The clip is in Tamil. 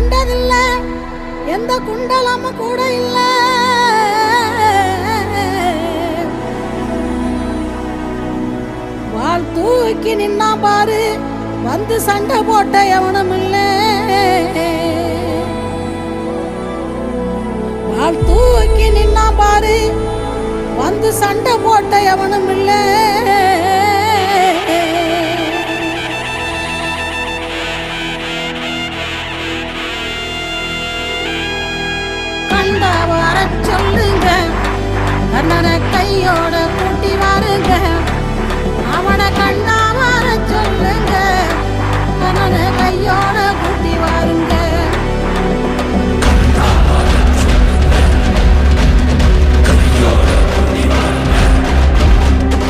கண்டதில்ல, எந்த குண்டலம கூட இல்ல. வாள் தூக்கி நின்னா பாரு, வந்து சண்டை போட்ட எவனும் இல்ல. வாள் தூக்கி நின்னா பாரு, வந்து சண்டை போட்ட எவனும் இல்ல.